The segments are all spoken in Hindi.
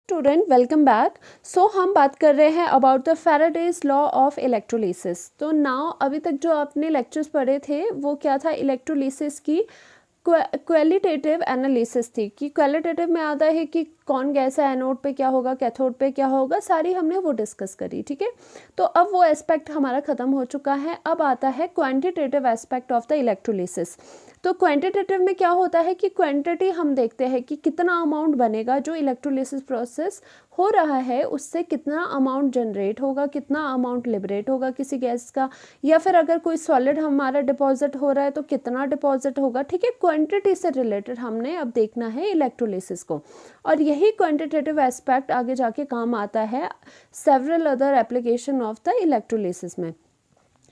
Student welcome back. सो हम बात कर रहे हैं about the Faraday's law of electrolysis. तो नाउ अभी तक जो आपने लेक्चर्स पढ़े थे वो क्या था, इलेक्ट्रोलिसिस की क्वालिटेटिव एनालिसिस थी। कि क्वालिटेटिव में आता है कि कौन गैस है, एनोड पे क्या होगा, कैथोड पे क्या होगा, सारी हमने वो डिस्कस करी। ठीक है, तो अब वो एस्पेक्ट हमारा ख़त्म हो चुका है। अब आता है quantitative aspect of the electrolysis. तो क्वांटिटेटिव में क्या होता है कि क्वांटिटी हम देखते हैं कि कितना अमाउंट बनेगा, जो इलेक्ट्रोलिसिस प्रोसेस हो रहा है उससे कितना अमाउंट जनरेट होगा, कितना अमाउंट लिबरेट होगा किसी गैस का, या फिर अगर कोई सॉलिड हमारा डिपॉजिट हो रहा है तो कितना डिपॉजिट होगा। ठीक है, क्वांटिटी से रिलेटेड हमने अब देखना है इलेक्ट्रोलिसिस को, और यही क्वांटिटेटिव एस्पेक्ट आगे जाके काम आता है several other application of the electrolysis में।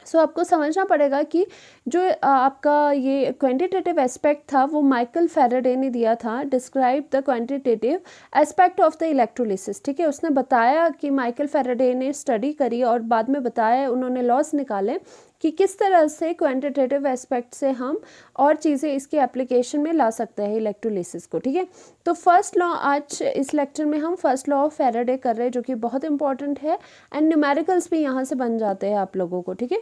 सो आपको समझना पड़ेगा कि जो आपका ये क्वांटिटेटिव एस्पेक्ट था वो माइकल फैराडे ने दिया था, describe the quantitative aspect of the electrolysis. ठीक है, उसने बताया कि माइकल फैराडे ने स्टडी करी और बाद में बताया, उन्होंने लॉस निकाले कि किस तरह से क्वांटिटेटिव एस्पेक्ट से हम और चीज़ें इसकी एप्लीकेशन में ला सकते हैं इलेक्ट्रोलिसिस को। ठीक है, तो फर्स्ट लॉ आज इस लेक्चर में हम फर्स्ट लॉ ऑफ फैराडे कर रहे हैं, जो कि बहुत इंपॉर्टेंट है एंड न्यूमेरिकल्स भी यहाँ से बन जाते हैं आप लोगों को। ठीक है,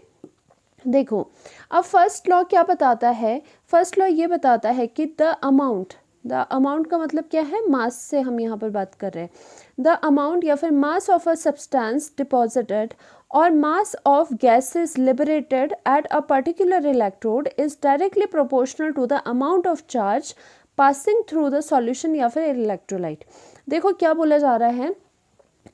देखो अब फर्स्ट लॉ क्या बताता है। फर्स्ट लॉ ये बताता है कि द अमाउंट का मतलब क्या है, मास से हम यहाँ पर बात कर रहे हैं। द अमाउंट या फिर mass of a substance deposited और mass of gases liberated at a particular electrode is directly proportional to the amount of charge passing through the solution या फिर इलेक्ट्रोलाइट। देखो क्या बोला जा रहा है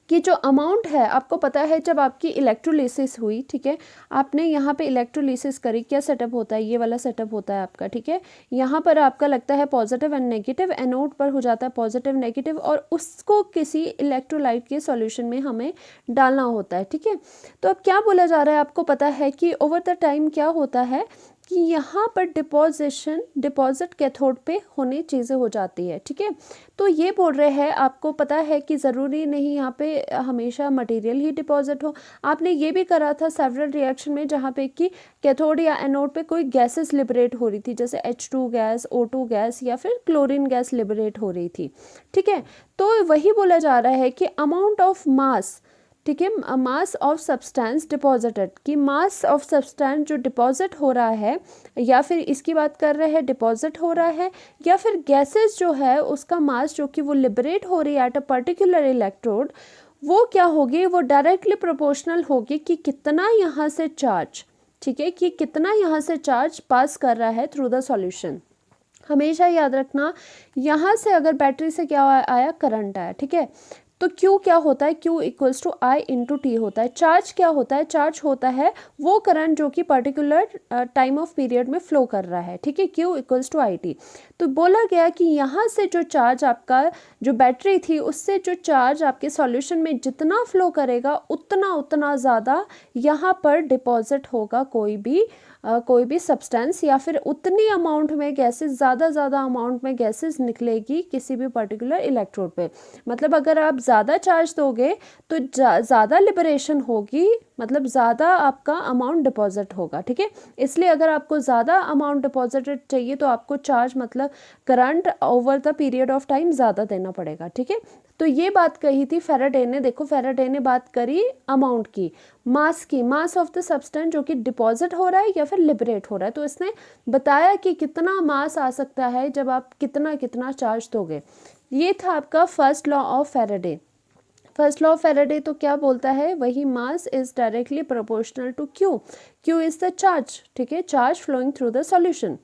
कि जो अमाउंट है, आपको पता है जब आपकी इलेक्ट्रोलिसिस हुई, ठीक है, आपने यहाँ पे इलेक्ट्रोलिसिस करी, क्या सेटअप होता है, ये वाला सेटअप होता है आपका। ठीक है, यहाँ पर आपका लगता है पॉजिटिव एंड नेगेटिव, एनोड पर हो जाता है पॉजिटिव नेगेटिव, और उसको किसी इलेक्ट्रोलाइट के सॉल्यूशन में हमें डालना होता है। ठीक है, तो अब क्या बोला जा रहा है, आपको पता है कि ओवर द टाइम क्या होता है कि यहाँ पर डिपॉजिट कैथोड पे होने चीज़ें हो जाती है। ठीक है, तो ये बोल रहे हैं, आपको पता है कि ज़रूरी नहीं यहाँ पे हमेशा मटेरियल ही डिपॉजिट हो। आपने ये भी करा था सेवरल रिएक्शन में जहाँ पे कि कैथोड या एनोड पे कोई गैसेस लिबरेट हो रही थी, जैसे H2 गैस, O2 गैस या फिर क्लोरीन गैस लिबरेट हो रही थी। ठीक है, तो वही बोला जा रहा है कि अमाउंट ऑफ मास, ठीक है, मास ऑफ सब्सटेंस डिपॉजिटेड, कि मास ऑफ सब्सटेंस जो डिपॉजिट हो रहा है, या फिर इसकी बात कर रहे हैं डिपॉजिट हो रहा है, या फिर गैसेस जो है उसका मास जो कि वो लिबरेट हो रही है एट अ पर्टिकुलर इलेक्ट्रोड, वो क्या होगी, वो डायरेक्टली प्रोपोर्शनल होगी कि कितना यहाँ से चार्ज, ठीक है, कि कितना यहाँ से चार्ज पास कर रहा है थ्रू द सॉल्यूशन। हमेशा याद रखना, यहाँ से अगर बैटरी से क्या आया, करंट आया, ठीक है, तो Q क्या होता है, Q equals to I into T होता है। चार्ज क्या होता है, चार्ज होता है वो करंट जो कि पर्टिकुलर टाइम ऑफ पीरियड में फ्लो कर रहा है। ठीक है, Q equals to I T. तो बोला गया कि यहाँ से जो चार्ज आपका, जो बैटरी थी उससे जो चार्ज आपके सॉल्यूशन में जितना फ्लो करेगा उतना ज़्यादा यहाँ पर डिपॉजिट होगा कोई भी सब्सटेंस, या फिर उतनी अमाउंट में गैसेस, ज़्यादा अमाउंट में गैसेस निकलेगी किसी भी पर्टिकुलर इलेक्ट्रोड पे। मतलब अगर आप ज़्यादा चार्ज दोगे तो ज़्यादा लिबरेशन होगी, मतलब ज़्यादा आपका अमाउंट डिपॉजिट होगा। ठीक है, इसलिए अगर आपको ज़्यादा अमाउंट डिपॉजिटेड चाहिए तो आपको चार्ज मतलब current over the period of time ज़्यादा देना पड़ेगा। ठीक है, तो ये बात कही थी फैराडे ने। देखो फैराडे ने बात करी अमाउंट की, मास की, मास ऑफ द सब्सटेंस जो कि डिपॉजिट हो रहा है या फिर लिबरेट हो रहा है। तो इसने बताया कि कितना मास आ सकता है जब आप कितना चार्ज दोगे। ये था आपका first law of Faraday. First law of Faraday तो क्या बोलता है, वही mass is directly proportional to Q is the charge. ठीक है, charge flowing through the solution.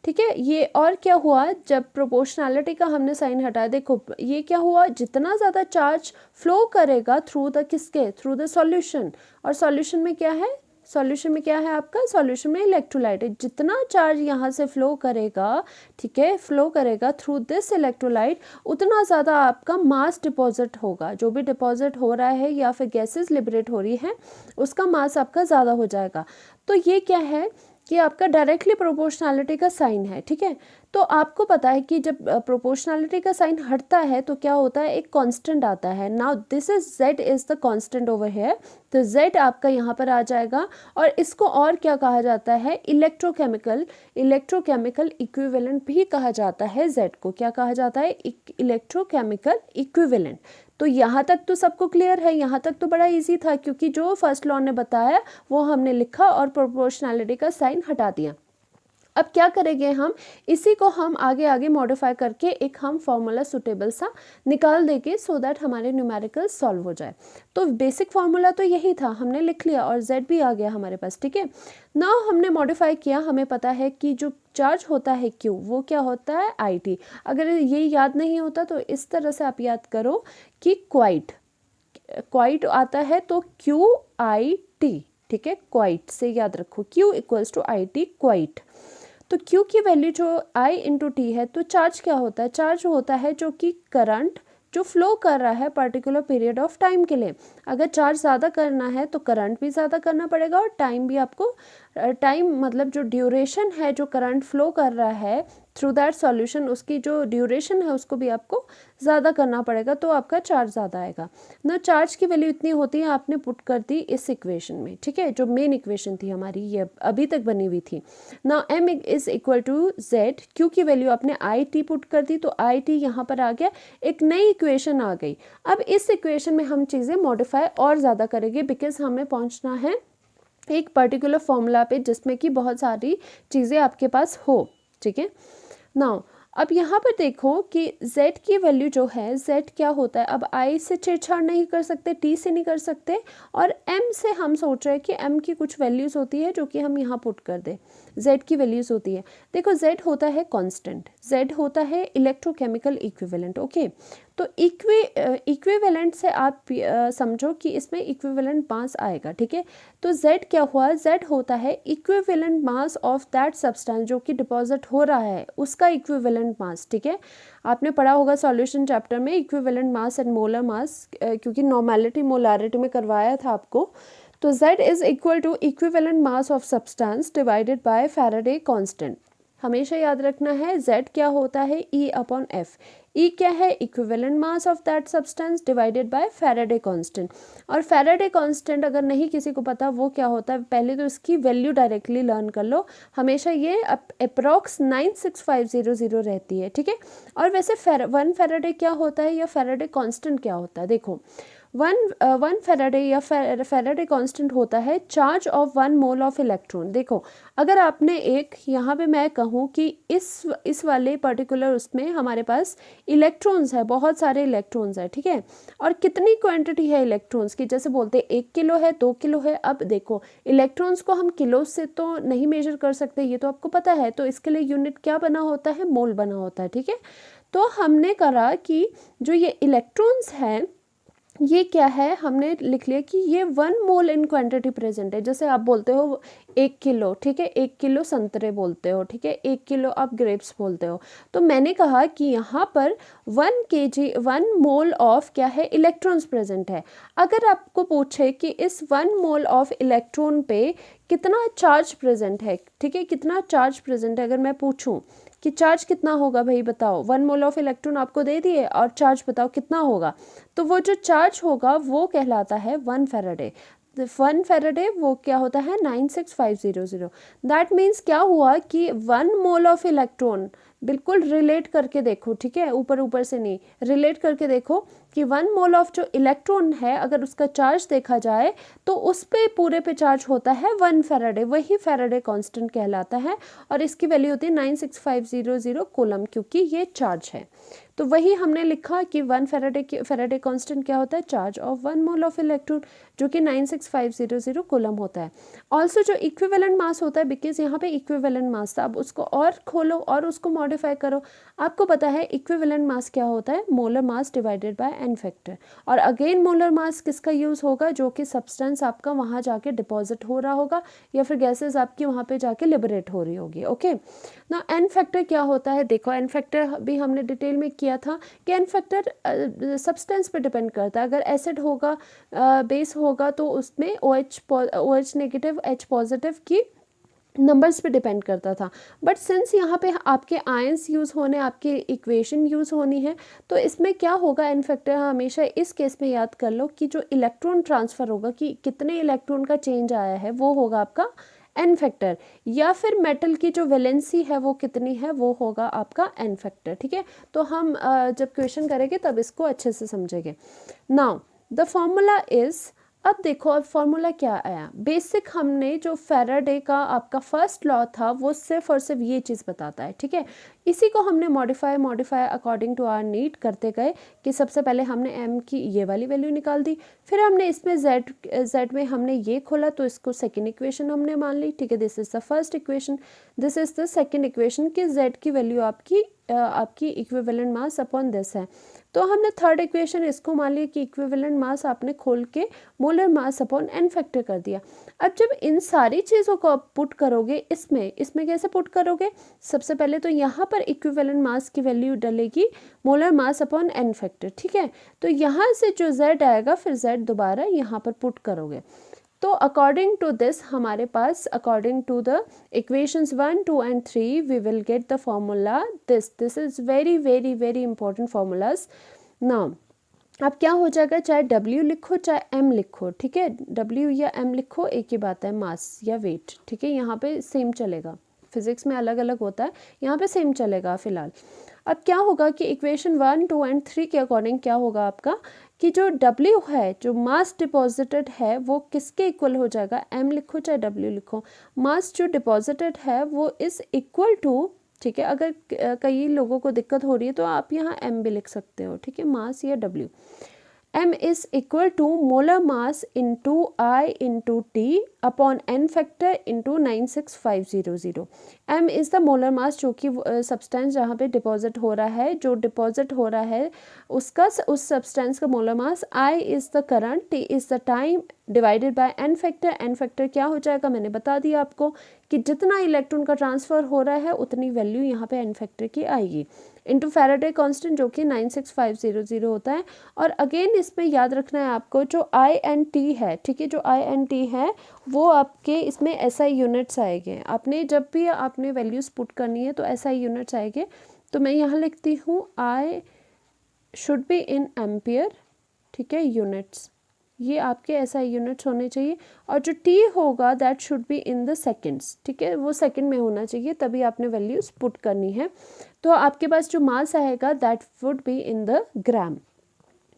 ठीक है, ये और क्या हुआ, जब प्रोपोर्शनैलिटी का हमने साइन हटाया, देखो ये क्या हुआ, जितना ज़्यादा चार्ज फ्लो करेगा थ्रू द सॉल्यूशन, और सॉल्यूशन में क्या है, आपका सॉल्यूशन में इलेक्ट्रोलाइट है, जितना चार्ज यहाँ से फ्लो करेगा, ठीक है, फ्लो करेगा थ्रू दिस इलेक्ट्रोलाइट, उतना ज़्यादा आपका मास डिपॉजिट होगा। जो भी डिपॉजिट हो रहा है या फिर गैसेस लिबरेट हो रही हैं उसका मास आपका ज़्यादा हो जाएगा। तो ये क्या है कि आपका डायरेक्टली प्रोपोर्शनैलिटी का साइन है। ठीक है, तो आपको पता है कि जब प्रोपोर्शनैलिटी का साइन हटता है तो क्या होता है, एक कांस्टेंट आता है। Now this is z is the constant over here, तो z आपका यहाँ पर आ जाएगा। और इसको और क्या कहा जाता है, इलेक्ट्रोकेमिकल इक्विवेलेंट भी कहा जाता है। z को क्या कहा जाता है, इलेक्ट्रोकेमिकल इक्विवेलेंट। तो यहाँ तक तो सबको क्लियर है, यहाँ तक तो बड़ा इजी था, क्योंकि जो फर्स्ट लॉ ने बताया वो हमने लिखा और प्रोपोर्शनैलिटी का साइन हटा दिया। अब क्या करेंगे हम, इसी को हम आगे आगे मॉडिफाई करके एक हम फॉर्मूला सुटेबल सा निकाल देंगे, सो दैट हमारे न्यूमेरिकल सॉल्व हो जाए। तो बेसिक फार्मूला तो यही था, हमने लिख लिया और z भी आ गया हमारे पास, ठीक है। नाउ हमने मॉडिफाई किया, हमें पता है कि जो चार्ज होता है q वो क्या होता है it। अगर ये याद नहीं होता तो इस तरह से आप याद करो कि क्वाइट आता है तो QIT, ठीक है, क्वाइट से याद रखो, Q equals to IT quite. तो Q की वैल्यू जो I इंटू टी है, तो चार्ज क्या होता है, चार्ज होता है जो कि करंट जो फ्लो कर रहा है पर्टिकुलर पीरियड ऑफ टाइम के लिए। अगर चार्ज ज़्यादा करना है तो करंट भी ज़्यादा करना पड़ेगा और टाइम भी आपको, टाइम मतलब जो ड्यूरेशन है जो करंट फ्लो कर रहा है थ्रू दैट सॉल्यूशन, उसकी जो ड्यूरेशन है उसको भी आपको ज़्यादा करना पड़ेगा, तो आपका चार्ज ज़्यादा आएगा ना। चार्ज की वैल्यू इतनी होती है, आपने पुट कर दी इस इक्वेशन में, ठीक है, जो मेन इक्वेशन थी हमारी, ये अभी तक बनी हुई थी ना। m is equal to z, Q की वैल्यू आपने IT पुट कर दी तो IT यहाँ पर आ गया, एक नई इक्वेशन आ गई। अब इस इक्वेशन में हम चीज़ें मॉडिफाई और ज़्यादा करेंगे, बिकॉज हमें पहुँचना है एक पर्टिकुलर फॉर्मूला पे जिसमें कि बहुत सारी चीज़ें आपके पास हो, ठीक है। नाउ अब यहाँ पर देखो कि z की वैल्यू जो है, z क्या होता है, अब I से छेड़छाड़ नहीं कर सकते, t से नहीं कर सकते, और m से हम सोच रहे हैं कि m की कुछ वैल्यूज़ होती है जो कि हम यहाँ पुट कर दें, z की वैल्यूज़ होती है। देखो z होता है कांस्टेंट, z होता है इलेक्ट्रोकेमिकल इक्विवेलेंट, ओके। तो इक्विवेलेंट से आप समझो कि इसमें इक्विवेलेंट मास आएगा, ठीक है। तो z क्या हुआ, z होता है equivalent mass of that substance जो कि डिपॉजिट हो रहा है, उसका इक्विवेलेंट मास, ठीक है। आपने पढ़ा होगा सॉल्यूशन चैप्टर में equivalent mass and molar mass, क्योंकि नॉर्मेलिटी मोलारिटी में करवाया था आपको। तो z is equal to equivalent mass of substance divided by Faraday constant. हमेशा याद रखना है z क्या होता है, E अपॉन F। E क्या है, equivalent mass of that substance divided by Faraday constant. और फैराडे कांस्टेंट अगर नहीं किसी को पता वो क्या होता है, पहले तो इसकी वैल्यू डायरेक्टली लर्न कर लो, हमेशा ये अप्रॉक्स 96500 रहती है, ठीक है। और वैसे 1 फैराडे क्या होता है या फैराडे कांस्टेंट क्या होता है, देखो 1 फैराडे या फैराडे कांस्टेंट होता है charge of 1 mole of electron. देखो अगर आपने एक यहाँ पे मैं कहूँ कि इस वाले पर्टिकुलर उसमें हमारे पास इलेक्ट्रॉन्स है, बहुत सारे इलेक्ट्रॉन्स है, ठीक है। और कितनी क्वांटिटी है इलेक्ट्रॉन्स की, जैसे बोलते हैं 1 किलो है, 2 किलो है। अब देखो इलेक्ट्रॉन्स को हम किलो से तो नहीं मेजर कर सकते, ये तो आपको पता है, तो इसके लिए यूनिट क्या बना होता है, मोल बना होता है, ठीक है। तो हमने करा कि जो ये इलेक्ट्रॉन्स हैं ये क्या है, हमने लिख लिया कि ये 1 मोल इन क्वांटिटी प्रेजेंट है। जैसे आप बोलते हो 1 किलो, ठीक है, 1 किलो संतरे बोलते हो, ठीक है, 1 किलो आप ग्रेप्स बोलते हो। तो मैंने कहा कि यहाँ पर 1 मोल ऑफ क्या है, इलेक्ट्रॉन्स प्रेजेंट है। अगर आपको पूछे कि इस 1 मोल ऑफ इलेक्ट्रॉन पे कितना चार्ज प्रेजेंट है, ठीक है, कितना चार्ज प्रेजेंट है, अगर मैं पूछूं कि चार्ज कितना होगा, भाई बताओ, 1 मोल ऑफ इलेक्ट्रॉन आपको दे दिए और चार्ज बताओ कितना होगा, तो वो जो चार्ज होगा वो कहलाता है 1 फैराडे। 1 फैराडे वो क्या होता है, 96500। दैट मीन्स क्या हुआ कि 1 मोल ऑफ इलेक्ट्रॉन, बिल्कुल रिलेट करके देखो, ठीक है, ऊपर ऊपर से नहीं, रिलेट करके देखो कि 1 मोल ऑफ जो इलेक्ट्रॉन है अगर उसका चार्ज देखा जाए तो उस पे पूरे पे चार्ज होता है 1 फैराडे, वही फैराडे कांस्टेंट कहलाता है। और इसकी वैल्यू होती है 96500 कूलम, क्योंकि ये चार्ज है। तो वही हमने लिखा कि 1 फैराडे कांस्टेंट क्या होता है, charge of 1 mole of electron, जो कि 96500 कूलम होता है। ऑल्सो जो इक्विवेलेंट मास होता है, बिकॉज यहाँ पे इक्विवेलेंट मास था, अब उसको और खोलो और उसको मॉडिफाई करो। आपको पता है इक्विवेलेंट मास क्या होता है, molar mass divided by n factor. और अगेन मोलर मास किसका यूज़ होगा, जो कि सब्सटेंस आपका वहाँ जाके डिपॉजिट हो रहा होगा या फिर गैसेज आपकी वहाँ पे जाके लिबरेट हो रही होगी, ओके ना। एन फैक्टर क्या होता है, देखो एन फैक्टर भी हमने डिटेल में किया था कि एन फैक्टर सब्सटेंस पे डिपेंड करता है। अगर एसिड होगा, बेस होगा, तो उसमें OH नेगेटिव H पॉजिटिव की नंबर्स पे डिपेंड करता था। बट सिंस यहाँ पे आपके आयंस यूज़ होने, आपके इक्वेशन यूज़ होनी है, तो इसमें क्या होगा एन फैक्टर, हमेशा इस केस में याद कर लो कि जो इलेक्ट्रॉन ट्रांसफ़र होगा, कि कितने इलेक्ट्रॉन का चेंज आया है, वो होगा आपका एन फैक्टर। या फिर मेटल की जो वैलेंसी है वो कितनी है, वो होगा आपका एन फैक्टर। ठीक है, तो हम जब क्वेश्चन करेंगे तब इसको अच्छे से समझेंगे। नाउ द फॉर्मूला इज़, अब देखो अब फॉर्मूला क्या आया। बेसिक हमने जो फैराडे का आपका फर्स्ट लॉ था वो सिर्फ और सिर्फ ये चीज़ बताता है। ठीक है, इसी को हमने modify according to our need करते गए कि सबसे पहले हमने m की ये वाली वैल्यू निकाल दी, फिर हमने इसमें z में हमने ये खोला तो इसको सेकेंड इक्वेशन हमने मान ली। ठीक है, this is the first equation, this is the second equation कि z की वैल्यू आपकी इक्विवेलेंट मास अपॉन दिस है। तो हमने थर्ड इक्वेशन इसको मान लिया कि इक्विवेलेंट मास आपने खोल के molar mass upon n factor कर दिया। अब जब इन सारी चीज़ों को आप पुट करोगे इसमें कैसे पुट करोगे, सबसे पहले तो यहाँ पर इक्विवेलेंट मास की वैल्यू डलेगी molar mass upon n factor. ठीक है, तो यहाँ से जो z आएगा फिर z दोबारा यहाँ पर पुट करोगे। तो अकॉर्डिंग टू दिस हमारे पास, according to the equations 1, 2 and 3 we will get the formula this is very very very important formulas. Now अब क्या हो जाएगा, चाहे W लिखो चाहे M लिखो, ठीक है, W या M लिखो एक ही बात है, मास या वेट। ठीक है, यहाँ पे सेम चलेगा, फिजिक्स में अलग अलग होता है, यहाँ पे सेम चलेगा फिलहाल। अब क्या होगा कि इक्वेशन 1, 2 एंड 3 के अकॉर्डिंग क्या होगा आपका कि जो W है, जो मास डिपॉजिटेड है, वो किसके इक्वल हो जाएगा, M लिखो चाहे W लिखो, मास जो डिपॉजिटेड है वो इज़ इक्वल टू, ठीक है, अगर कई लोगों को दिक्कत हो रही है तो आप यहाँ M भी लिख सकते हो। ठीक है, मास या W, M is equal to molar mass into I into T upon n factor into 96500। M is the molar mass, जो कि सब्सटेंस जहाँ पे डिपॉजिट हो रहा है, जो डिपॉजिट हो रहा है उसका, उस सब्सटेंस का molar mass, I is the current, T is the time divided by n factor. N factor क्या हो जाएगा, मैंने बता दिया आपको कि जितना इलेक्ट्रॉन का ट्रांसफ़र हो रहा है उतनी वैल्यू यहाँ पे एन फैक्टर की आएगी, इनटू फैराडे कांस्टेंट जो कि 96500 होता है। और अगेन इसमें याद रखना है आपको जो आई एन टी है, ठीक है, जो आई एन टी है वो आपके इसमें एसआई यूनिट्स आएंगे। आपने जब भी आपने वैल्यूज़ पुट करनी है तो एसआई यूनिट्स आएंगे। तो मैं यहाँ लिखती हूँ I should be in ampere, ठीक है, यूनिट्स, ये आपके एसआई यूनिट्स होने चाहिए। और जो टी होगा that should be in the seconds, ठीक है, वो सेकंड में होना चाहिए, तभी आपने वैल्यूज़ पुट करनी है। तो आपके पास जो मास आएगा that would be in the gram.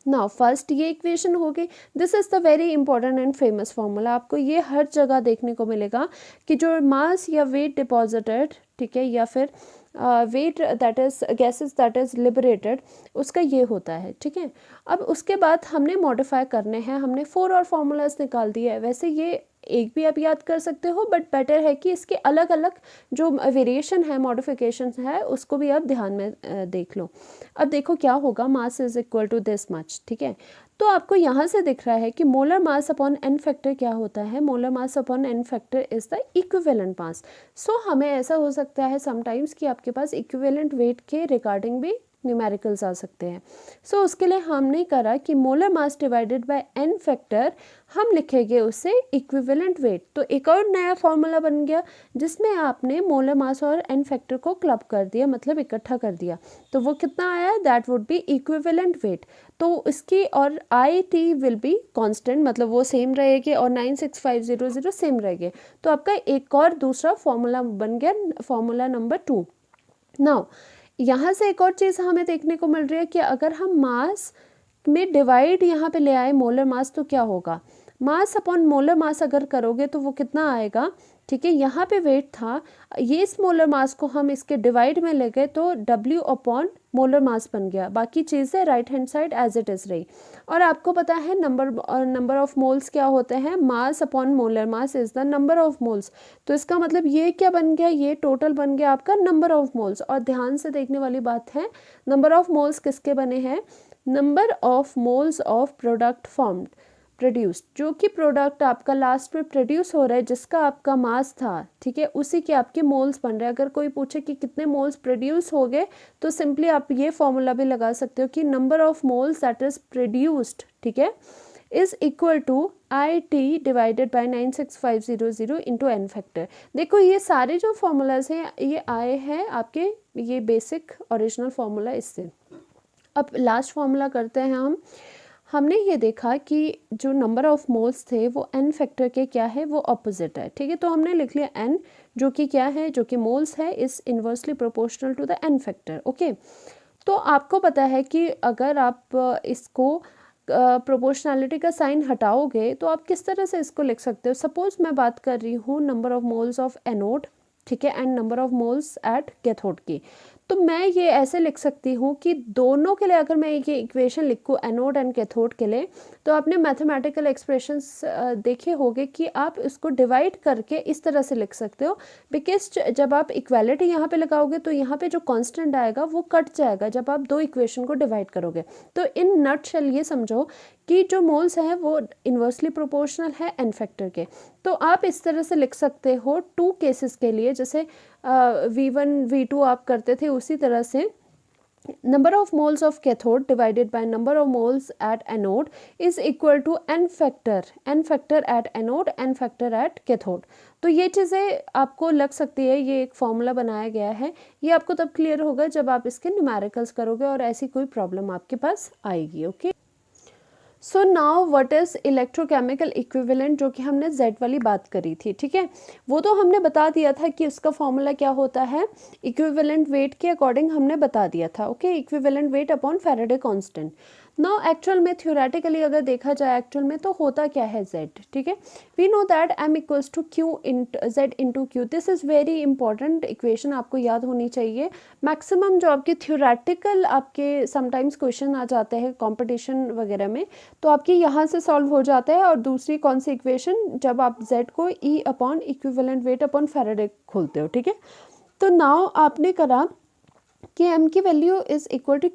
Now first ये इक्वेशन हो गई, this is the very important and famous formula. आपको ये हर जगह देखने को मिलेगा कि जो मास या वेट डिपॉजिटेड, ठीक है, या फिर weight that is gases that is liberated, उसका ये होता है। ठीक है, अब उसके बाद हमने मॉडिफाई करने हैं, हमने 4 और फार्मूलाज निकाल दिए है। वैसे ये एक भी आप याद कर सकते हो, बट बेटर है कि इसके अलग अलग जो वेरिएशन है, मॉडिफिकेशन है, उसको भी आप ध्यान में देख लो। अब देखो क्या होगा, mass is equal to this much, ठीक है। तो आपको यहाँ से दिख रहा है कि molar mass upon n factor क्या होता है, molar mass upon n factor is the equivalent mass. So हमें ऐसा हो सकता है समटाइम्स कि आपके पास इक्विवेलेंट वेट के रिगार्डिंग भी न्यूमेरिकल्स आ सकते हैं। सो उसके लिए हमने करा कि molar mass divided by n factor हम लिखेंगे उससे इक्विवेलेंट वेट। तो एक और नया फॉर्मूला बन गया जिसमें आपने मोलर मास और एन फैक्टर को क्लब कर दिया, मतलब इकट्ठा कर दिया। तो वो कितना आया, that would be equivalent weight. तो इसकी और I T will be constant, मतलब वो सेम रहेगी, और 96500 सेम रहेंगे। तो आपका एक और दूसरा फॉर्मूला बन गया, फॉर्मूला नंबर 2। नाउ यहाँ से एक और चीज़ हमें देखने को मिल रही है कि अगर हम मास में डिवाइड यहाँ पे ले आए मोलर मास, तो क्या होगा, मास अपॉन मोलर मास अगर करोगे तो वो कितना आएगा, ठीक है। यहाँ पे वेट था, ये इस मोलर मास को हम इसके डिवाइड में ले गए तो W अपॉन मोलर मास बन गया, बाकी चीज़ें right hand side as it is रही। और आपको पता है नंबर ऑफ मोल्स क्या होते हैं, mass upon molar mass is the number of moles. तो इसका मतलब ये क्या बन गया, ये टोटल बन गया आपका नंबर ऑफ मोल्स। और ध्यान से देखने वाली बात है, नंबर ऑफ मोल्स किसके बने हैं, number of moles of product formed produced, जो कि प्रोडक्ट आपका लास्ट में प्रोड्यूस हो रहा है जिसका आपका मास था, ठीक है, उसी के आपके मोल्स बन रहे हैं। अगर कोई पूछे कि कितने मोल्स प्रोड्यूस हो गए तो सिंपली आप ये फॉर्मूला भी लगा सकते हो कि number of moles that is produced, ठीक है, is equal to IT divided by 96500 into n factor. देखो ये सारे जो फॉर्मूलाज हैं ये आए हैं आपके ये बेसिक ओरिजिनल फार्मूला इससे। अब लास्ट फार्मूला करते हैं हमने ये देखा कि जो नंबर ऑफ मोल्स थे वो n फैक्टर के क्या है, वो ऑपोजिट है। ठीक है, तो हमने लिख लिया n जो कि क्या है, जो कि मोल्स है, is inversely proportional to the n factor. Okay, तो आपको पता है कि अगर आप इसको प्रोपोर्शनैलिटी का साइन हटाओगे तो आप किस तरह से इसको लिख सकते हो। सपोज मैं बात कर रही हूँ number of moles of anode, ठीक है, and number of moles at cathode की, तो मैं ये ऐसे लिख सकती हूँ कि दोनों के लिए अगर मैं ये इक्वेशन लिखूँ एनोड एंड कैथोड के लिए, तो आपने मैथमेटिकल एक्सप्रेशंस देखे होंगे कि आप इसको डिवाइड करके इस तरह से लिख सकते हो, बिकॉज जब आप इक्वालिटी यहाँ पे लगाओगे तो यहाँ पे जो कांस्टेंट आएगा वो कट जाएगा जब आप दो इक्वेशन को डिवाइड करोगे। तो इन नटशेल ये समझो कि जो मोल्स हैं वो इन्वर्सली प्रोपोर्शनल है n फैक्टर के। तो आप इस तरह से लिख सकते हो टू केसेस के लिए, जैसे V1 V2 आप करते थे उसी तरह से number of moles of cathode divided by number of moles at anode is equal to n factor at anode n factor at cathode. तो ये चीज़ें आपको लग सकती है, ये एक फॉर्मूला बनाया गया है, ये आपको तब क्लियर होगा जब आप इसके न्यूमेरिकल्स करोगे और ऐसी कोई प्रॉब्लम आपके पास आएगी। Okay, so now what is electrochemical equivalent, जो कि हमने Z वाली बात करी थी। ठीक है, वो तो हमने बता दिया था कि उसका फॉर्मूला क्या होता है, इक्विवेलेंट वेट के अकॉर्डिंग हमने बता दिया था। Okay, equivalent weight upon Faraday constant. Now actual में थ्योरेटिकली अगर देखा जाए एक्चुअल में तो होता क्या है Z। ठीक है, we know that M equals to Q Z into Q। This is very important equation, आपको याद होनी चाहिए। मैक्सिमम जो आपके थ्योरेटिकल आपके समटाइम्स क्वेश्चन आ जाते हैं कंपटीशन वगैरह में, तो आपकी यहाँ से सॉल्व हो जाता है। और दूसरी कौन सी इक्वेशन, जब आप Z को E upon equivalent weight upon Faraday खोलते हो। ठीक है, तो नाउ आपने करा कि M की value is equal to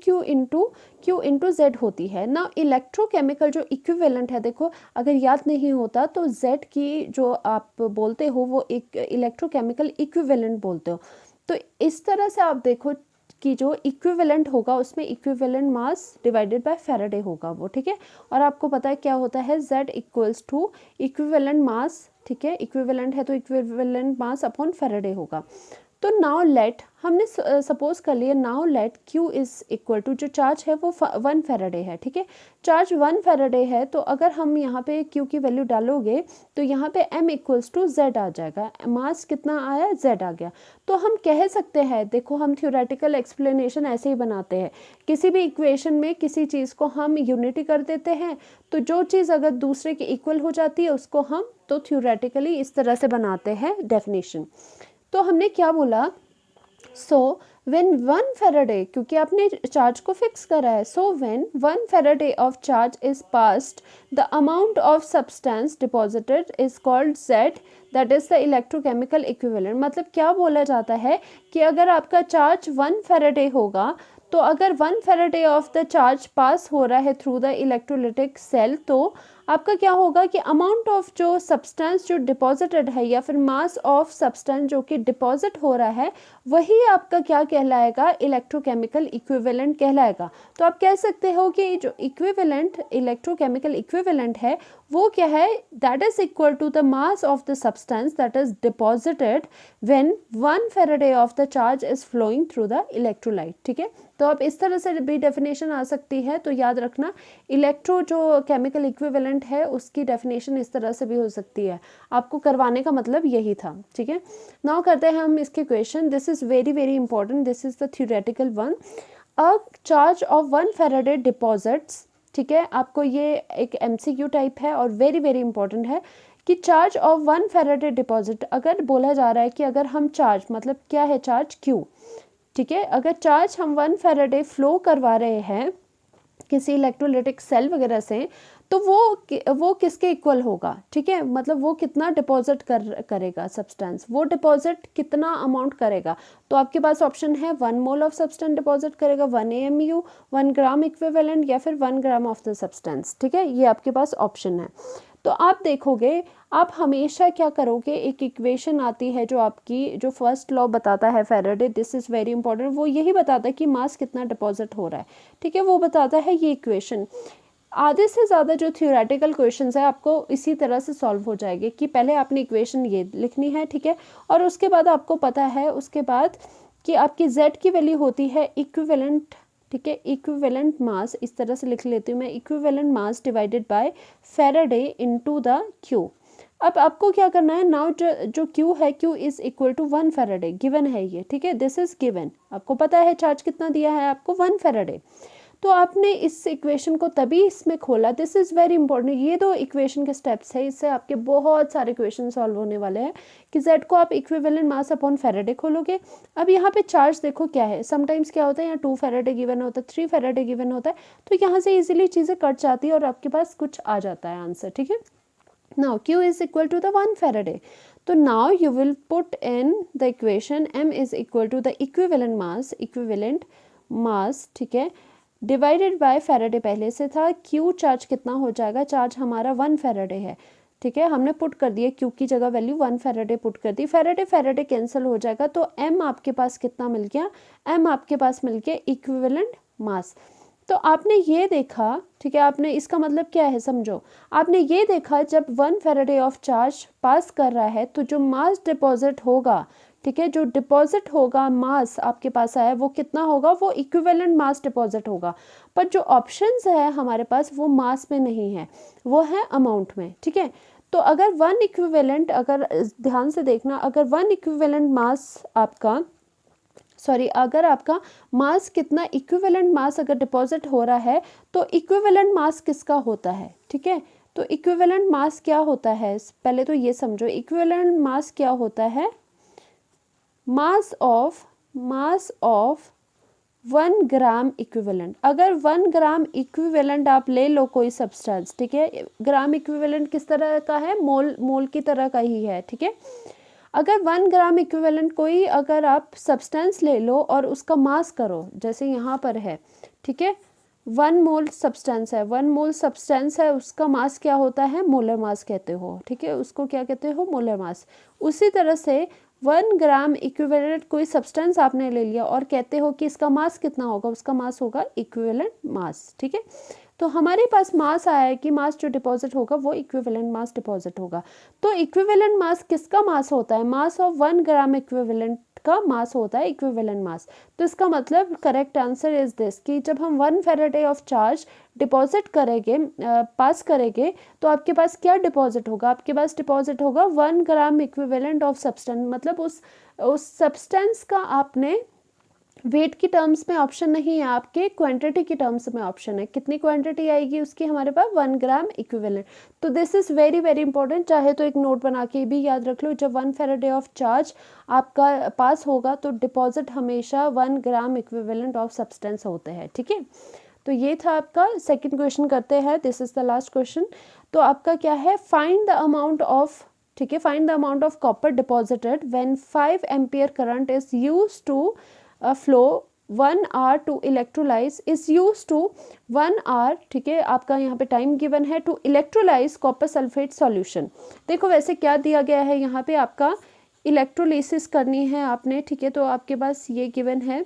Q into Z होती है ना। इलेक्ट्रोकेमिकल जो इक्विवेलेंट है, देखो अगर याद नहीं होता तो Z की जो आप बोलते हो वो एक इलेक्ट्रोकेमिकल इक्विवेलेंट बोलते हो। तो इस तरह से आप देखो कि जो इक्विवेलेंट होगा उसमें equivalent mass divided by Faraday होगा वो। ठीक है, और आपको पता है क्या होता है, Z equals to equivalent mass. ठीक है, इक्विवेलेंट है तो इक्विवेलेंट मास अपॉन फैराडे होगा। तो नाउ लेट, हमने सपोज कर लिया, now let Q is equal to, जो चार्ज है वो 1 फैराडे है। ठीक है, चार्ज 1 फैराडे है, तो अगर हम यहाँ पे Q की वैल्यू डालोगे तो यहाँ पे M इक्वल्स टू Z आ जाएगा। मास कितना आया, Z आ गया। तो हम कह सकते हैं, देखो हम थ्योरेटिकल एक्सप्लेनेशन ऐसे ही बनाते हैं, किसी भी इक्वेशन में किसी चीज़ को हम यूनिटी कर देते हैं, तो जो चीज़ अगर दूसरे के इक्वल हो जाती है उसको हम तो थ्योरेटिकली इस तरह से बनाते हैं डेफिनेशन। तो हमने क्या बोला, सो व्हेन 1 फैराडे, क्योंकि आपने चार्ज को फिक्स करा है, so when 1 faraday of charge is passed the amount of substance deposited is called Z, that is the electrochemical equivalent. मतलब क्या बोला जाता है कि अगर आपका चार्ज 1 फैराडे होगा, तो अगर 1 फैराडे ऑफ द चार्ज पास हो रहा है थ्रू द इलेक्ट्रोलिटिक सेल, तो आपका क्या होगा कि अमाउंट ऑफ जो सब्सटेंस जो डिपॉजिटेड है या फिर मास ऑफ सब्सटेंस जो कि डिपॉजिट हो रहा है, वही आपका क्या कहलाएगा, इलेक्ट्रोकेमिकल इक्विवेलेंट कहलाएगा। तो आप कह सकते हो कि जो इक्विवेलेंट इलेक्ट्रोकेमिकल इक्विवेलेंट है वो क्या है, that is equal to the mass of the substance that is deposited when 1 faraday of the charge is flowing through the electrolyte. ठीक है, तो अब इस तरह से भी डेफिनेशन आ सकती है। तो याद रखना, इलेक्ट्रो जो केमिकल इक्विवेलेंट है उसकी डेफिनेशन इस तरह से भी हो सकती है। आपको करवाने का मतलब यही था। ठीक है, नाउ करते हैं हम इसके question. This is very very important, this is the theoretical one. A charge of 1 Faraday deposits, ठीक है, आपको ये एक MCQ टाइप है और वेरी वेरी इंपॉर्टेंट है कि चार्ज ऑफ 1 फैराडे डिपॉजिट, अगर बोला जा रहा है कि अगर हम चार्ज, मतलब क्या है चार्ज, Q। ठीक है, अगर चार्ज हम 1 फैराडे फ्लो करवा रहे हैं किसी इलेक्ट्रोलिटिक सेल वगैरह से, तो वो किसके इक्वल होगा। ठीक है, मतलब वो कितना डिपॉजिट करेगा सब्सटेंस, वो डिपॉजिट कितना अमाउंट करेगा। तो आपके पास ऑप्शन है 1 मोल ऑफ सब्सटेंस डिपॉजिट करेगा, 1 AMU, 1 ग्राम इक्विवेलेंट, या फिर 1 ग्राम ऑफ द सब्सटेंस। ठीक है, ये आपके पास ऑप्शन है। तो आप देखोगे, आप हमेशा क्या करोगे, एक इक्वेशन आती है जो आपकी जो फर्स्ट लॉ बताता है Faraday, this is very important, वो यही बताता है कि मास कितना डिपॉजिट हो रहा है। ठीक है, वो बताता है ये इक्वेशन। आधे से ज़्यादा जो थियोरेटिकल क्वेश्चंस है आपको इसी तरह से सॉल्व हो जाएंगे कि पहले आपने इक्वेशन ये लिखनी है, ठीक है, और उसके बाद आपको पता है उसके बाद कि आपकी z की वैल्यू होती है इक्विवेलेंट, ठीक है, इक्विवेलेंट मास, इस तरह से लिख लेती हूँ मैं, equivalent mass divided by faraday into the Q. अब आपको क्या करना है, नाउ जो क्यू है, Q is equal to 1 faraday, given है ये, ठीक है, दिस इज गिवन, आपको पता है चार्ज कितना दिया है आपको, 1 फैराडे। तो आपने इस इक्वेशन को तभी इसमें खोला, दिस इज़ वेरी इंपॉर्टेंट, ये दो इक्वेशन के स्टेप्स है, इससे आपके बहुत सारे क्वेश्चन सॉल्व होने वाले हैं कि z को आप इक्विवेलेंट मास अपॉन फैराडे खोलोगे। अब यहाँ पे चार्ज देखो क्या है, समटाइम्स क्या होता है, यहाँ 2 फैराडे गिवन होता है, 3 फैराडे गिवन होता है, तो यहाँ से इजीली चीज़ें कट जाती है और आपके पास कुछ आ जाता है आंसर, ठीक है। Now q is equal to the 1 faraday, तो now you will put in the equation m is equal to the equivalent mass, ठीक है, डिवाइडेड बाय फैराडे पहले से था, क्यू चार्ज कितना हो जाएगा, चार्ज हमारा 1 फैराडे है, ठीक है, हमने पुट कर दिया क्यू की जगह वैल्यू 1 फैराडे पुट कर दी, फैराडे कैंसिल हो जाएगा, तो एम आपके पास कितना मिल गया, एम आपके पास मिल गया इक्विवेलेंट मास। तो आपने ये देखा, ठीक है, आपने इसका मतलब क्या है समझो, आपने ये देखा जब 1 फैराडे ऑफ चार्ज पास कर रहा है तो जो मास डिपॉजिट होगा, ठीक है, जो डिपॉजिट होगा मास आपके पास आया वो कितना होगा, वो इक्विवेलेंट मास डिपॉजिट होगा, पर जो ऑप्शंस है हमारे पास वो मास में नहीं है, वो है अमाउंट में, ठीक है। तो अगर 1 इक्विवेलेंट, अगर ध्यान से देखना, अगर 1 इक्विवेलेंट मास आपका, सॉरी, अगर आपका मास कितना, इक्विवेलेंट मास अगर डिपॉजिट हो रहा है तो इक्विवेलेंट मास किसका होता है, ठीक है, तो इक्विवेलेंट मास क्या होता है, पहले तो ये समझो, इक्विवेलेंट मास क्या होता है, मास ऑफ 1 ग्राम इक्विवेलेंट। अगर 1 ग्राम इक्विवेलेंट आप ले लो कोई सब्सटेंस, ठीक है, ग्राम इक्विवेलेंट किस तरह का है, मोल की तरह का ही है, ठीक है, अगर 1 ग्राम इक्विवेलेंट कोई अगर आप सब्सटेंस ले लो और उसका मास करो, जैसे यहाँ पर है, ठीक है, 1 मोल सब्सटेंस है, 1 मोल सब्सटेंस है, उसका मास क्या होता है, मोलर मास कहते हो, ठीक है, उसको क्या कहते हो, मोलर मास। उसी तरह से 1 ग्राम इक्विवेलेंट कोई सब्सटेंस आपने ले लिया और कहते हो कि इसका मास कितना होगा, उसका मास होगा इक्विवेलेंट मास, ठीक है। तो हमारे पास मास आया है कि मास जो डिपॉजिट होगा वो इक्विवेलेंट मास डिपॉजिट होगा। तो इक्विवेलेंट मास किसका मास होता है, मास ऑफ 1 ग्राम इक्विवेलेंट का मास होता है इक्विवेलेंट मास। तो इसका मतलब करेक्ट आंसर इज दिस कि जब हम 1 फैराडे ऑफ चार्ज डिपॉजिट करेंगे, पास करेंगे, तो आपके पास क्या डिपॉजिट होगा, आपके पास डिपॉजिट होगा 1 ग्राम इक्विवेलेंट ऑफ सब्सटेंस, मतलब उस सब्सटेंस का आपने वेट की टर्म्स में ऑप्शन नहीं है, आपके क्वांटिटी की टर्म्स में ऑप्शन है, कितनी क्वांटिटी आएगी उसकी हमारे पास 1 ग्राम इक्विवेलेंट। तो this is very very important, चाहे तो एक नोट बना के भी याद रख लो, जब 1 फैराडे ऑफ चार्ज आपका पास होगा तो डिपॉजिट हमेशा 1 ग्राम इक्विवेलेंट ऑफ सब्सटेंस होते हैं, ठीक है। तो ये था आपका सेकेंड क्वेश्चन, करते हैं, this is the last question. तो आपका क्या है, फाइंड द अमाउंट ऑफ, ठीक है, find the amount of copper deposited when 5 ampere current is use to flow 1 hour to electrolyze is used to 1 hour, ठीक है, आपका यहाँ पे टाइम गिवन है, to electrolyse copper sulphate solution. देखो वैसे क्या दिया गया है यहाँ पे, आपका इलेक्ट्रोलिसिस करनी है आपने, ठीक है, तो आपके पास ये गिवन है,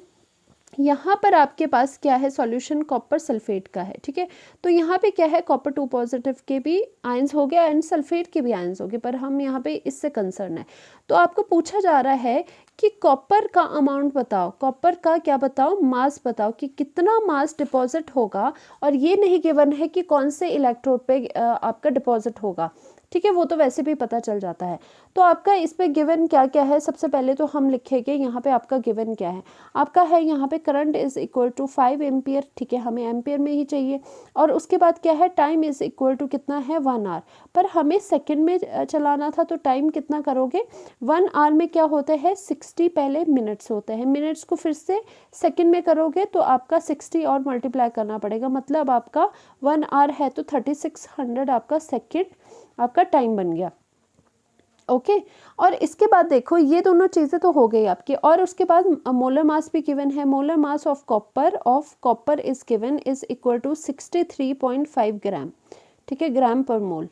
यहाँ पर आपके पास क्या है, सॉल्यूशन कॉपर सल्फेट का है, ठीक है। तो यहाँ पे क्या है, कॉपर 2 पॉजिटिव के भी आयंस हो गया एंड सल्फेट के भी आयंस हो गए, पर हम यहाँ पे इससे कंसर्न है। तो आपको पूछा जा रहा है कि कॉपर का अमाउंट बताओ, कॉपर का क्या बताओ, मास बताओ कि कितना मास डिपॉजिट होगा, और ये नहीं गिवन है कि कौन से इलेक्ट्रोड पे आपका डिपॉजिट होगा, ठीक है, वो तो वैसे भी पता चल जाता है। तो आपका इस पे गिवन क्या क्या है, सबसे पहले तो हम लिखेंगे यहाँ पे आपका गिवन क्या है, आपका है यहाँ पे current is equal to 5 ampere, ठीक है, हमें एम्पियर में ही चाहिए, और उसके बाद क्या है, टाइम इज इक्वल टू कितना है, 1 आवर, पर हमें सेकंड में चलाना था, तो टाइम कितना करोगे, 1 आवर में क्या होते हैं 60 पहले मिनट्स होते हैं, मिनट्स को फिर से सेकंड में करोगे तो आपका 60 और मल्टीप्लाई करना पड़ेगा, मतलब आपका 1 आवर है तो 3600 आपका सेकेंड आपका टाइम बन गया, ओके। और इसके बाद देखो ये दोनों चीज़ें तो हो गई आपकी, और उसके बाद मोलर मास भी गिवन है, molar mass of copper is given is equal to 63.5 gram, ठीक है, ग्राम पर मोल,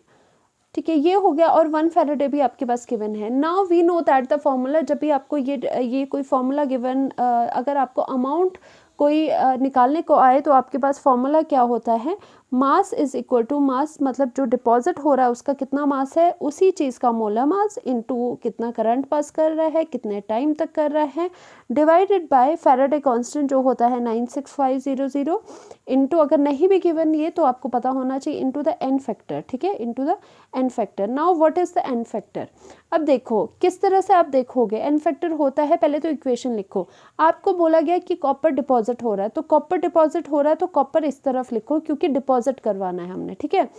ठीक है, ये हो गया, और 1 फैराडे भी आपके पास गिवन है। Now we know that the formula, जब भी आपको ये कोई फॉर्मूला गिवन, अगर आपको अमाउंट कोई निकालने को आए तो आपके पास फॉर्मूला क्या होता है, mass is equal to mass मतलब जो डिपॉजिट हो रहा है उसका कितना मास है, उसी चीज़ का मोलर मास इनटू कितना करंट पास कर रहा है, कितने टाइम तक कर रहा है, डिवाइडेड बाय फैराडे कांस्टेंट जो होता है 96500 इनटू, अगर नहीं भी गिवन ये तो आपको पता होना चाहिए, इनटू द एन फैक्टर, ठीक है, into the n factor. Now what is the n factor? अब देखो किस तरह से आप देखोगे एन फैक्टर होता है, पहले तो इक्वेशन लिखो। आपको बोला गया कि कॉपर डिपॉजिट हो रहा है, तो कॉपर डिपॉजिट हो रहा है तो कॉपर इस तरफ लिखो क्योंकि डिपॉजिट करवाना है हमने, ठीक है।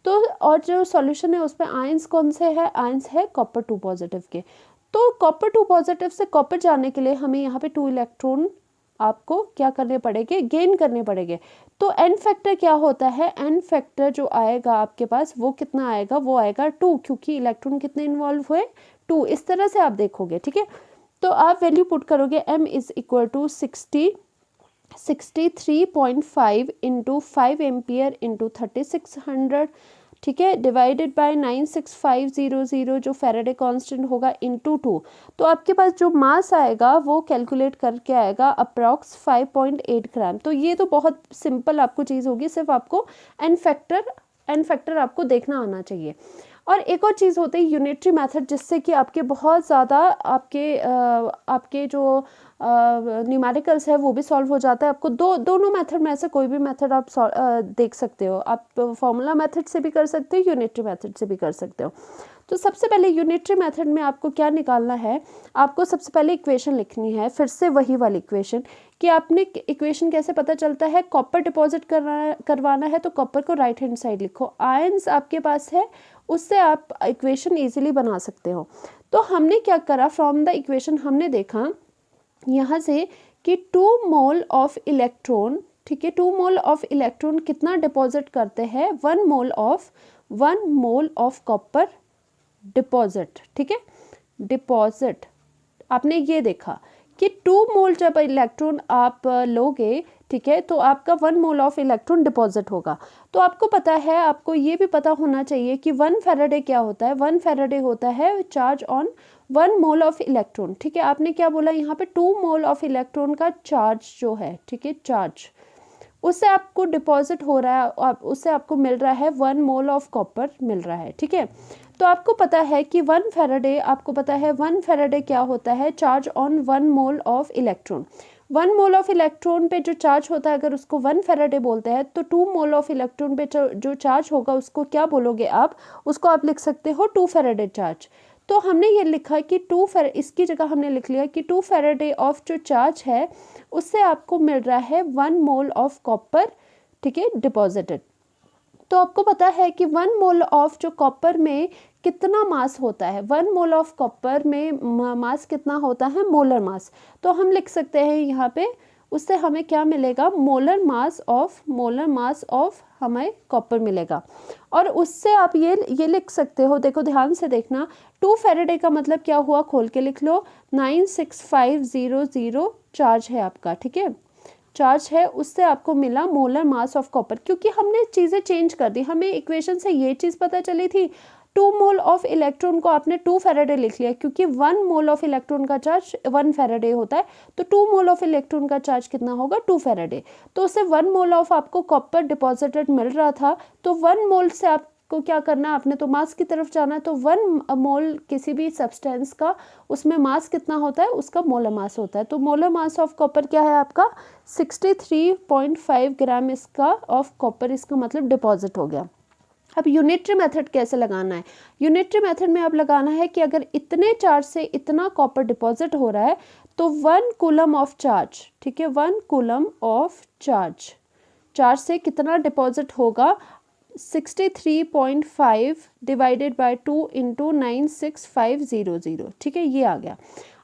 तो और जो सॉल्यूशन है उसमें आयंस कौन से है, आयंस है कॉपर 2 पॉजिटिव के। तो कॉपर 2 पॉजिटिव से कॉपर जाने के लिए हमें यहाँ पे 2 इलेक्ट्रॉन आपको क्या करने पड़ेंगे, गेन करने पड़ेंगे। तो एन फैक्टर क्या होता है, एन फैक्टर जो आएगा आपके पास वो कितना आएगा, वो आएगा 2, क्योंकि इलेक्ट्रॉन कितने इन्वॉल्व हुए, 2। इस तरह से आप देखोगे, ठीक है। तो आप वैल्यू पुट करोगे m is equal to 63.5 into 5 ampere into 3600, ठीक है, डिवाइडेड बाय 96500 जो फैराडे कांस्टेंट होगा इनटू 2। तो आपके पास जो मास आएगा वो कैलकुलेट करके आएगा अप्रॉक्स 5.8 ग्राम। तो ये तो बहुत सिंपल आपको चीज़ होगी, सिर्फ आपको एन फैक्टर आपको देखना आना चाहिए। और एक और चीज़ होती है यूनिटरी मेथड, जिससे कि आपके बहुत ज़्यादा आपके जो न्यूमेरिकल्स है वो भी सॉल्व हो जाता है। आपको दोनों मेथड में से कोई भी मेथड आप देख सकते हो, आप फॉर्मूला मेथड से भी कर सकते हो, यूनिटरी मेथड से भी कर सकते हो। तो सबसे पहले यूनिटरी मेथड में आपको क्या निकालना है, आपको सबसे पहले इक्वेशन लिखनी है, फिर से वही वाली इक्वेशन कि आपने इक्वेशन कैसे पता चलता है, कॉपर डिपॉजिट करवाना है तो कॉपर को राइट हैंड साइड लिखो, आयंस आपके पास है उससे आप इक्वेशन इजीली बना सकते हो। तो हमने क्या करा, फ्रॉम द इक्वेशन हमने देखा यहाँ से कि 2 मोल ऑफ इलेक्ट्रॉन, ठीक है, 2 मोल ऑफ इलेक्ट्रॉन कितना डिपॉजिट करते हैं, 1 मोल ऑफ कॉपर डिपॉजिट, ठीक है, डिपॉजिट। आपने ये देखा कि 2 मोल जब इलेक्ट्रॉन आप लोगे, ठीक है, तो आपका 1 मोल ऑफ इलेक्ट्रॉन डिपॉजिट होगा। तो आपको पता है, आपको ये भी पता होना चाहिए कि 1 फैराडे क्या होता है, 1 फैराडे होता है charge on 1 mole of electron, ठीक है। आपने क्या बोला यहाँ पे, 2 मोल ऑफ इलेक्ट्रॉन का चार्ज जो है, ठीक है, चार्ज उससे आपको डिपॉजिट हो रहा है, उससे आपको मिल रहा है 1 मोल ऑफ कॉपर मिल रहा है, ठीक है। तो आपको पता है कि 1 फैराडे, आपको पता है 1 फैराडे क्या होता है, charge on 1 mole of electron. 1 mole of electron पे जो चार्ज होता है, अगर उसको 1 फैराडे बोलते हैं, तो 2 मोल ऑफ इलेक्ट्रॉन पे जो चार्ज होगा उसको क्या बोलोगे आप, उसको आप लिख सकते हो 2 फैराडे चार्ज। तो हमने ये लिखा कि इसकी जगह हमने लिख लिया कि 2 फैराडे ऑफ जो चार्ज है उससे आपको मिल रहा है 1 मोल ऑफ कॉपर, ठीक है, डिपॉजिटेड। तो आपको पता है कि 1 मोल ऑफ जो कॉपर में कितना मास होता है, 1 मोल ऑफ कॉपर में मास कितना होता है, मोलर मास। तो हम लिख सकते हैं यहाँ पे, उससे हमें क्या मिलेगा, मोलर मास ऑफ हमें कॉपर मिलेगा। और उससे आप ये लिख सकते हो, देखो ध्यान से देखना, 2 फैराडे का मतलब क्या हुआ, खोल के लिख लो, 96500 चार्ज है आपका, ठीक है, चार्ज है, उससे आपको मिला मोलर मास ऑफ कॉपर। क्योंकि हमने चीज़ें चेंज कर दी, हमें इक्वेशन से ये चीज़ पता चली थी, 2 मोल ऑफ इलेक्ट्रॉन को आपने 2 फैराडे लिख लिया, क्योंकि 1 मोल ऑफ इलेक्ट्रॉन का चार्ज 1 फैराडे होता है, तो 2 मोल ऑफ इलेक्ट्रॉन का चार्ज कितना होगा, 2 फैराडे। तो उससे 1 मोल ऑफ आपको कॉपर डिपॉजिटेड मिल रहा था, तो 1 मोल से आपको क्या करना, आपने तो मास की तरफ जाना, तो 1 मोल किसी भी सब्सटेंस का, उसमें मास कितना होता है, उसका मोलर मास होता है। तो मोलर मास ऑफ कॉपर क्या है आपका, 63.5 ग्राम इसका ऑफ कॉपर, इसका मतलब डिपॉजिट हो गया। अब यूनिटरी मेथड कैसे लगाना है, यूनिटरी मेथड में अब लगाना है कि अगर इतने चार्ज से इतना कॉपर डिपॉजिट हो रहा है तो 1 कूलम ऑफ चार्ज, ठीक है, 1 कूलम ऑफ चार्ज से कितना डिपॉजिट होगा, 63.5 डिवाइडेड बाय 2 इंटू 96500, ठीक है, ये आ गया।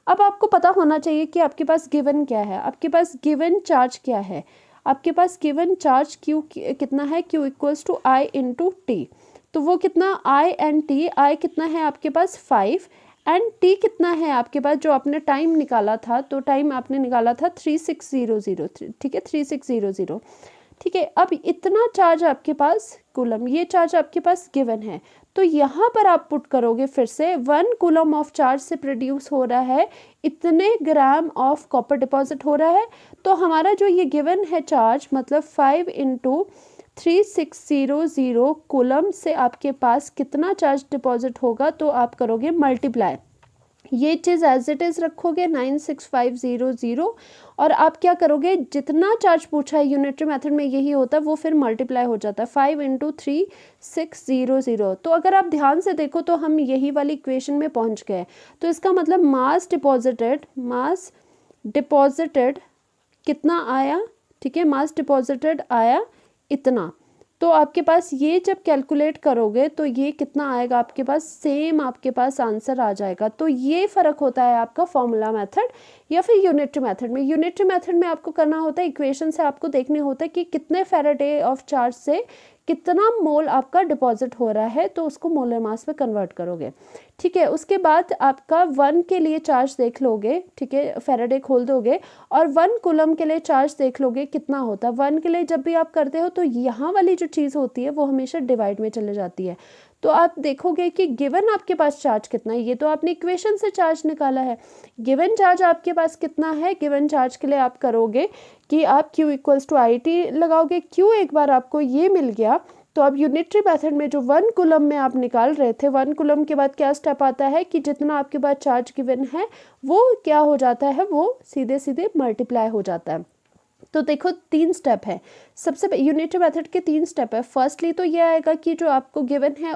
अब आपको पता होना चाहिए कि आपके पास गिवन क्या है, आपके पास गिवन चार्ज क्या है, आपके पास गिवन चार्ज Q कितना है, Q equals to I into T. तो वो कितना, I एंड T, I कितना है आपके पास 5 एंड T कितना है आपके पास, जो आपने टाइम निकाला था, तो टाइम आपने निकाला था 3600, ठीक है, 3600, ठीक है। अब इतना चार्ज आपके पास कूलम, ये चार्ज आपके पास गिवन है, तो यहाँ पर आप पुट करोगे फिर से 1 कूलम ऑफ चार्ज से प्रोड्यूस हो रहा है इतने ग्राम ऑफ कॉपर डिपॉजिट हो रहा है। तो हमारा जो ये गिवन है चार्ज, मतलब 5 इंटू 3600 कूलम से आपके पास कितना चार्ज डिपॉजिट होगा, तो आप करोगे मल्टीप्लाई, ये चीज़ एज इट इज़ रखोगे 96500 और आप क्या करोगे, जितना चार्ज पूछा है यूनिटरी मेथड में यही होता है, वो फिर मल्टीप्लाई हो जाता है 5 × 3600। तो अगर आप ध्यान से देखो तो हम यही वाली इक्वेशन में पहुंच गए। तो इसका मतलब मास डिपॉजिटेड कितना आया, ठीक है, मास डिपॉजिटेड आया इतना। तो आपके पास ये जब कैलकुलेट करोगे तो ये कितना आएगा आपके पास, सेम आपके पास आंसर आ जाएगा। तो ये फ़र्क होता है आपका फॉर्मूला मेथड या फिर यूनिटरी मेथड में। यूनिटरी मेथड में आपको करना होता है, इक्वेशन से आपको देखने होता है कि कितने फैराडे ऑफ चार्ज से कितना मोल आपका डिपॉजिट हो रहा है, तो उसको मोलर मास में कन्वर्ट करोगे, ठीक है। उसके बाद आपका 1 के लिए चार्ज देख लोगे, ठीक है, फैराडे खोल दोगे और 1 कूलम के लिए चार्ज देख लोगे कितना होता है। 1 के लिए जब भी आप करते हो तो यहाँ वाली जो चीज़ होती है वो हमेशा डिवाइड में चले जाती है। तो आप देखोगे कि गिवन आपके पास चार्ज कितना है, ये तो आपने इक्वेशन से चार्ज निकाला है, गिवन चार्ज आपके पास कितना है। गिवन चार्ज के लिए आप करोगे कि आप Q = IT लगाओगे। Q एक बार आपको ये मिल गया तो अब यूनिटरी मेथड में जो 1 कूलम में आप निकाल रहे थे, 1 कूलम के बाद क्या स्टेप आता है कि जितना आपके पास चार्ज गिवन है वो क्या हो जाता है, वो सीधे सीधे मल्टीप्लाई हो जाता है। तो देखो 3 स्टेप है, सबसे यूनिटरी मेथड के 3 स्टेप है। फर्स्टली तो ये आएगा कि जो आपको गिवन है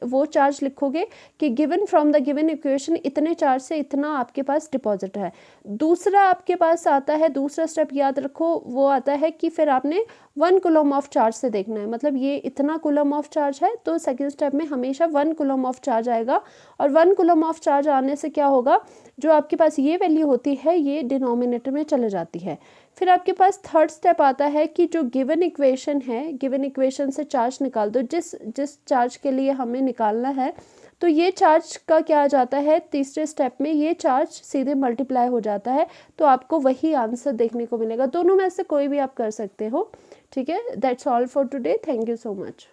वो चार्ज लिखोगे कि given from the given equation इतने चार्ज से इतना आपके पास डिपॉजिट है। दूसरा आपके पास आता है, दूसरा स्टेप याद रखो, वो आता है कि फिर आपने 1 कूलम ऑफ चार्ज से देखना है, मतलब ये इतना कूलम ऑफ चार्ज है तो सेकेंड स्टेप में हमेशा 1 कूलम ऑफ चार्ज आएगा। और 1 कूलम ऑफ चार्ज आने से क्या होगा, जो आपके पास ये वैल्यू होती है ये डिनोमिनेटर में चले जाती है। फिर आपके पास थर्ड स्टेप आता है कि जो गिवन इक्वेशन है, गिवन इक्वेशन से चार्ज निकाल दो, जिस चार्ज के लिए हमें निकालना है। तो ये चार्ज का क्या आ जाता है, तीसरे स्टेप में ये चार्ज सीधे मल्टीप्लाई हो जाता है, तो आपको वही आंसर देखने को मिलेगा। दोनों में से कोई भी आप कर सकते हो, ठीक है। That's all for today, thank you so much.